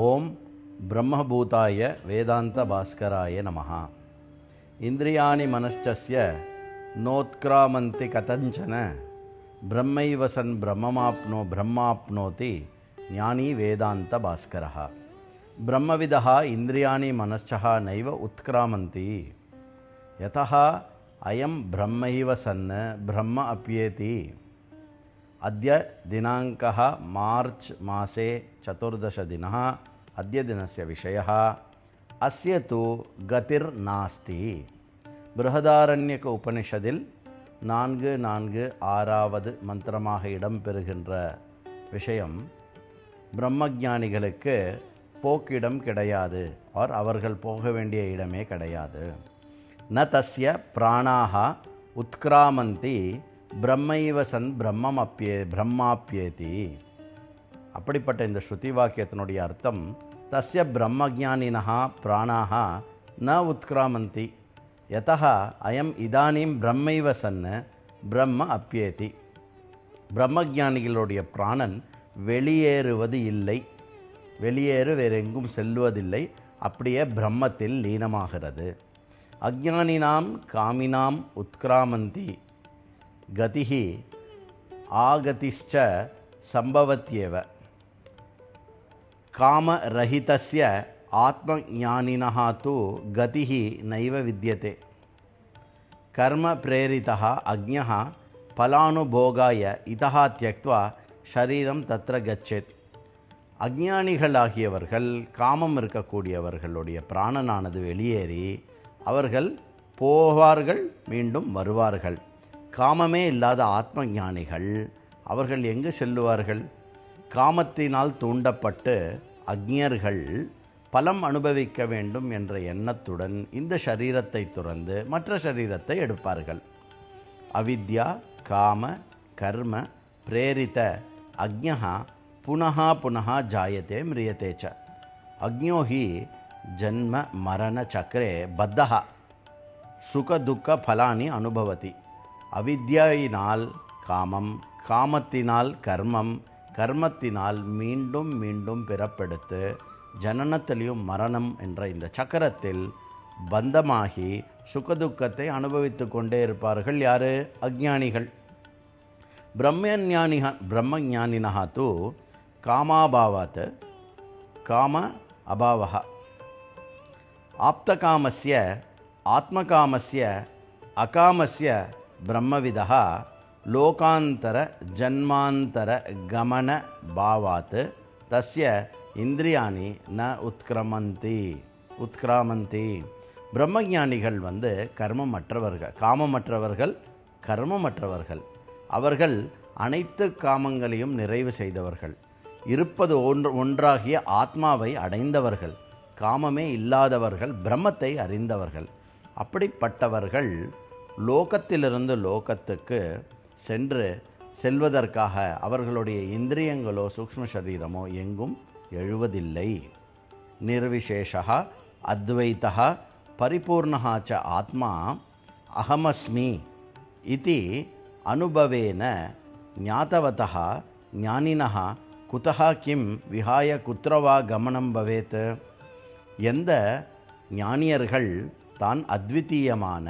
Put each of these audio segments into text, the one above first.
ஓம் பிரம்மபூதாய வேதாந்த பாஸ்கராய நமஹ. இந்திரியாணி மனஸ்சஸ்ய நோத்க்ராமந்தி கதஞ்சன பிரம்மைவ சன் பிரம்மாப்னோதி ஞானி வேதாந்த பாஸ்கரः. பிரம்மவிதः இந்திரியாணி மனஸ்சः நைவ உத்க்ராமந்தி யதः அயம் பிரம்மைவ சன் பிரம்ம அப்யேதி. अद्य दिनाङ्कः मार्च मासे 14 दिनः. अद्य दिनस्य विषयः अस्य तु गतिर्नास्ति. बृहदारण्यक उपनिषदिल 4-4-6வது மந்திரமாக இடம்பெறுகின்ற விஷயம், பிரம்மஞானிகளுக்கு போக்கிடம் கிடையாது, அவர்கள் போக வேண்டிய இடமே கிடையாது. ந தஸ்ய பிராணாக உத்க்ராமந்தி பிரம்மைவ சன் பிரம்மாப்யேதி. அப்படிப்பட்ட இந்த ஸ்ருதி வாக்கியத்தினுடைய அர்த்தம், தஸ்ய பிரம்மஜானினः பிராணாः ந உத்க்ராமந்தி யதः அயம் இதானீம் பிரம்மைவ சன் பிரம்ம அப்யேதி. பிரம்மஜானிகளுடைய பிராணன் வெளியேறுவது இல்லை, வெளியேறு வேறெங்கும் செல்வதில்லை, அப்படியே பிரம்மத்தில் லீனமாகிறது. அஜ்ஞானினாம் காமினாம் உத்க்ராமந்தி கதிஹி ஆகதிஷ்ச சம்பவத்யேவ. காமரஹிதஸ்ய ஆத்மஞானினः து கதிஹி நைவ வித்யதே. கர்ம பிரேரிதः அஜ்ஞः பலானுபோகாய இதः த்யக்த்வா ஷரீரம் தத்ர கச்சேத். அஜ்ஞானிகளாகியவர்கள், காமம் இருக்கக்கூடியவர்களுடைய பிராணனானது வெளியேறி அவர்கள் போவார்கள், மீண்டும் வருவார்கள். காமமே இல்லாத ஆத்ம ஞானிகள் அவர்கள் எங்கு செல்லுவார்கள்? காமத்தினால் தூண்டப்பட்டு அக்ஞர்கள் பலம் அனுபவிக்க வேண்டும் என்ற எண்ணத்துடன் இந்த சரீரத்தை துறந்து மற்ற சரீரத்தை எடுப்பார்கள். அவித்யா காம கர்ம பிரேரித அக்ஞः புனः புனः ஜாயதே மிரியதே ச. அக்ஞோ ஹி ஜன்ம மரண சக்கரே பத்தः சுக துக்க பலானி அனுபவதி. அவித்யினால் காமம், காமத்தினால் கர்மம், கர்மத்தினால் மீண்டும் மீண்டும் பிறப்பெடுத்து ஜனனத்திலையும் மரணம் என்ற இந்த சக்கரத்தில் பந்தமாகி சுகதுக்கத்தை அனுபவித்து கொண்டே இருப்பார்கள். யார்? அஜ்ஞானிகள். பிரம்மஞானினः து காமாபாவாத் காம அபாவः. ஆப்தகாமஸ்ய ஆத்மகாமஸ்ய அகாமஸ்ய பிரம்மவிதः லோகாந்தர ஜன்மாந்தர கமன பாவாத் தஸ்ய இந்திரியாணி ந உத்க்ராமந்தி. பிரம்மஞானிகள் கர்மமற்றவர்கள், காமமற்றவர்கள், கர்மமற்றவர்கள். அவர்கள் அனைத்து காமங்களையும் நிறைவு செய்தவர்கள், இருப்பது ஒன்றாகிய ஆத்மாவை அடைந்தவர்கள், காமமே இல்லாதவர்கள், பிரம்மத்தை அறிந்தவர்கள். அப்படிப்பட்டவர்கள் லோகத்திலிருந்து லோகத்துக்கு செல்வதற்காக அவர்களுடைய இந்திரியங்களோ சூக்ஷ்ம சரீரமோ எங்கும் எழுவதில்லை. நிர்விசேஷः அத்வைதः பரிபூர்ணः ச ஆத்மா அகமஸ்மி இதி அனுபவேன ஞாதவதः ஞானினः குதः கிம் விஹாய குத்ரவா கமனம் பவேத். எந்த ஞானியர்கள் தான் அத்விதீயமான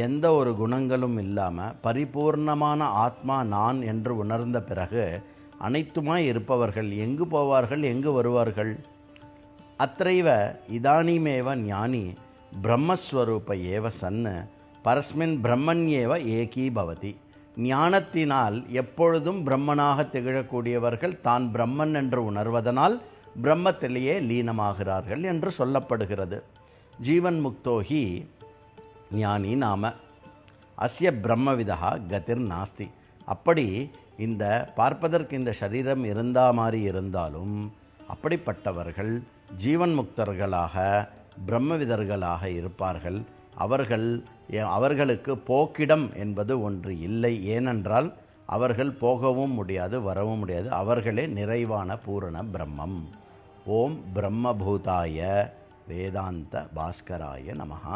எந்த ஒரு குணங்களும் இல்லாமல் பரிபூர்ணமான ஆத்மா நான் என்று உணர்ந்த பிறகு அனைத்துமாய் இருப்பவர்கள் எங்கு போவார்கள், எங்கு வருவார்கள்? அத்ரைவ இதானீமேவ ஞானி பிரம்மஸ்வரூப ஏவ சன் பரஸ்மின் பிரம்மண்யேவ ஏகீ பவதி. ஞானத்தினால் எப்பொழுதும் பிரம்மனாக திகழக்கூடியவர்கள் தான் பிரம்மன் என்று உணர்வதனால் பிரம்மத்திலேயே லீனமாகிறார்கள் என்று சொல்லப்படுகிறது. ஜீவன் முக்தோஹி ஞானி நாம அஸ்ய பிரம்மவிதः கதிர் நாஸ்தி. அப்படி இந்த பார்ப்பதற்கு இந்த சரீரம் இருந்தா மாதிரி இருந்தாலும் அப்படிப்பட்டவர்கள் ஜீவன் முக்தர்களாக பிரம்மவிதர்களாக இருப்பார்கள். அவர்களுக்கு போக்கிடம் என்பது ஒன்று இல்லை. ஏனென்றால் அவர்கள் போகவும் முடியாது, வரவும் முடியாது. அவர்களே நிறைவான பூரண பிரம்மம். ஓம் பிரம்மபூதாய வேதாந்த பாஸ்கராய நமஹ.